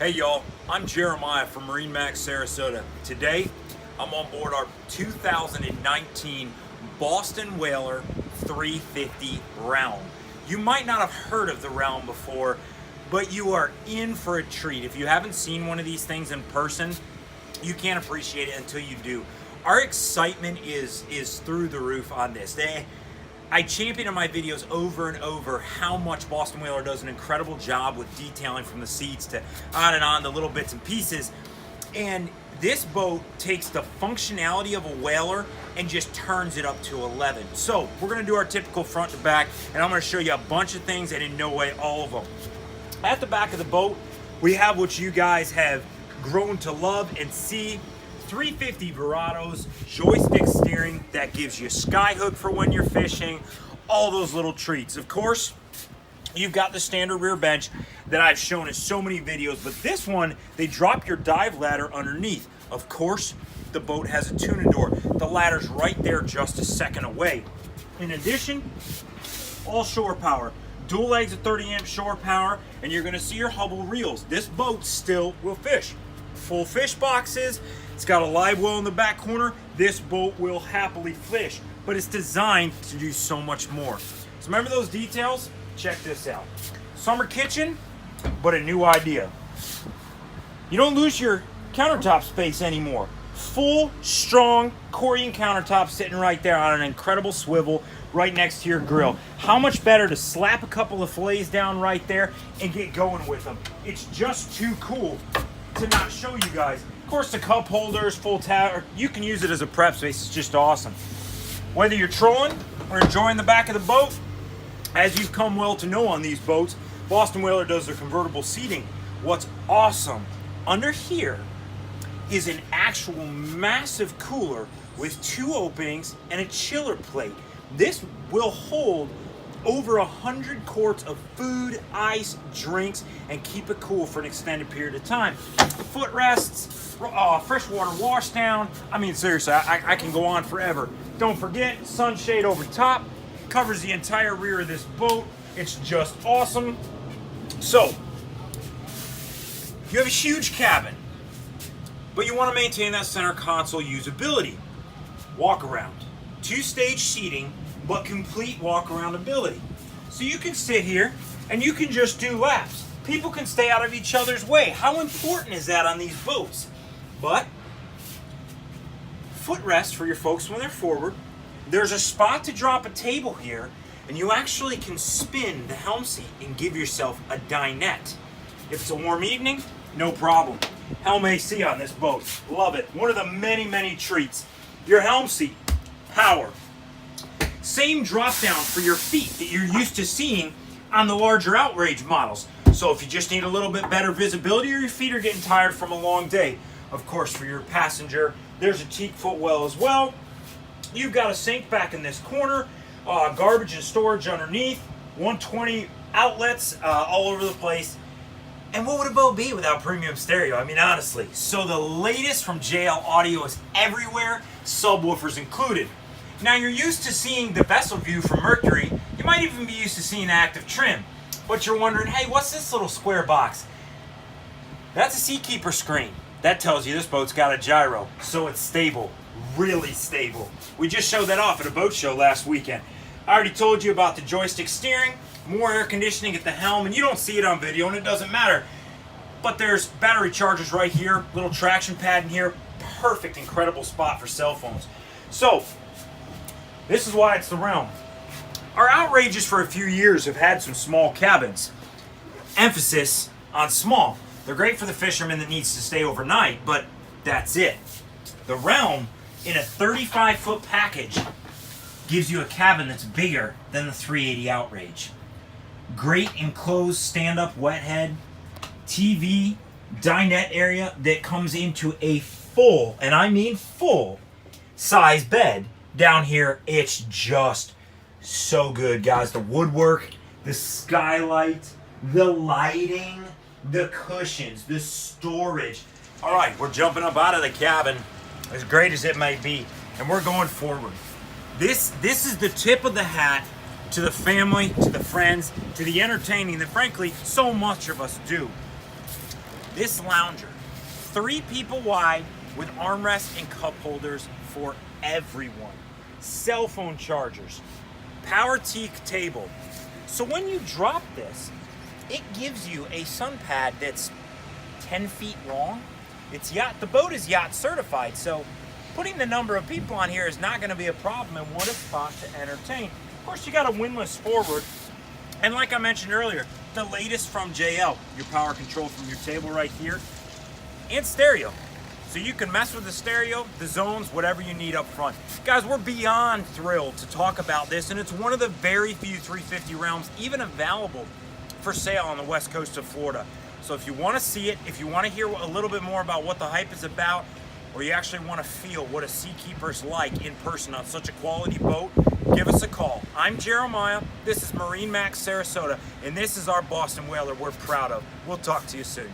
Hey y'all, I'm Jeremiah from MarineMax Sarasota. Today, I'm on board our 2019 Boston Whaler 350 Realm. You might not have heard of the Realm before, but you are in for a treat. If you haven't seen one of these things in person, you can't appreciate it until you do. Our excitement is through the roof on this. I champion in my videos over and over how much Boston Whaler does an incredible job with detailing, from the seats to on and on, the little bits and pieces. And this boat takes the functionality of a whaler and just turns it up to 11. So we're gonna do our typical front to back, and I'm gonna show you a bunch of things, and in no way all of them. At the back of the boat, we have what you guys have grown to love and see. 350 Verados, joystick steering that gives you skyhook for when you're fishing, all those little treats. Of course, you've got the standard rear bench that I've shown in so many videos, but this one, they drop your dive ladder underneath. Of course, the boat has a tuna door. The ladder's right there just a second away. In addition, all shore power. Dual legs of 30 amp shore power, and you're gonna see your Hubble reels. This boat still will fish. Full fish boxes. It's got a live well in the back corner. This boat will happily fish, but it's designed to do so much more. So remember those details? Check this out. Summer kitchen, but a new idea. You don't lose your countertop space anymore. Full, strong Corian countertop sitting right there on an incredible swivel right next to your grill. How much better to slap a couple of fillets down right there and get going with them? It's just too cool to not show you guys. Of course, the cup holders, full tower, you can use it as a prep space. It's just awesome. Whether you're trolling or enjoying the back of the boat, as you've come well to know on these boats, Boston Whaler does their convertible seating. What's awesome under here is an actual massive cooler with 2 openings and a chiller plate. This will hold over 100 quarts of food, ice, drinks, and keep it cool for an extended period of time. Footrests, freshwater wash down. I mean, seriously, I can go on forever. Don't forget, sunshade over top, covers the entire rear of this boat. It's just awesome. So, you have a huge cabin, but you want to maintain that center console usability. Walkaround, 2-stage seating, but complete walk-around ability. So you can sit here and you can just do laps. People can stay out of each other's way. How important is that on these boats? But footrest for your folks when they're forward. There's a spot to drop a table here, and you actually can spin the helm seat and give yourself a dinette. If it's a warm evening, no problem. Helm AC on this boat. Love it. One of the many, many treats. Your helm seat, power. Same drop down for your feet that you're used to seeing on the larger outrage models. So if you just need a little bit better visibility or your feet are getting tired from a long day, of course for your passenger, there's a teak footwell as well. You've got a sink back in this corner, garbage and storage underneath, 120 outlets all over the place. And what would a boat be without premium stereo? I mean, honestly. So the latest from JL Audio is everywhere, subwoofers included. Now, you're used to seeing the vessel view from Mercury. You might even be used to seeing active trim. But you're wondering, hey, what's this little square box? That's a Seakeeper screen. That tells you this boat's got a gyro. So it's stable, really stable. We just showed that off at a boat show last weekend. I already told you about the joystick steering, more air conditioning at the helm, and you don't see it on video, and it doesn't matter. But there's battery chargers right here, little traction pad in here. Perfect, incredible spot for cell phones. So, this is why it's the Realm. Our outrages for a few years have had some small cabins. Emphasis on small. They're great for the fisherman that needs to stay overnight, but that's it. The Realm, in a 35-foot package, gives you a cabin that's bigger than the 380 outrage. Great enclosed stand-up wet head, TV, dinette area that comes into a full, and I mean full, size bed. Down here, it's just so good, guys. The woodwork, the skylight, the lighting, the cushions, the storage. All right, we're jumping up out of the cabin, as great as it may be, and we're going forward. This is the tip of the hat to the family, to the friends, to the entertaining that frankly so much of us do. This lounger, 3 people wide with armrests and cup holders for everyone. Cell phone chargers, power teak table. So when you drop this, it gives you a sun pad that's 10 feet long. It's yacht, the boat is yacht certified, so putting the number of people on here is not going to be a problem, and what a spot to entertain. Of course, you got a windlass forward, and like I mentioned earlier, the latest from JL, your power control from your table right here, and stereo. So you can mess with the stereo, the zones, whatever you need up front. Guys, we're beyond thrilled to talk about this, and it's one of the very few 350 realms even available for sale on the west coast of Florida. So if you want to see it, if you want to hear a little bit more about what the hype is about, or you actually want to feel what a seakeeper's like in person on such a quality boat, give us a call. I'm Jeremiah, this is MarineMax Sarasota, and this is our Boston Whaler we're proud of. We'll talk to you soon.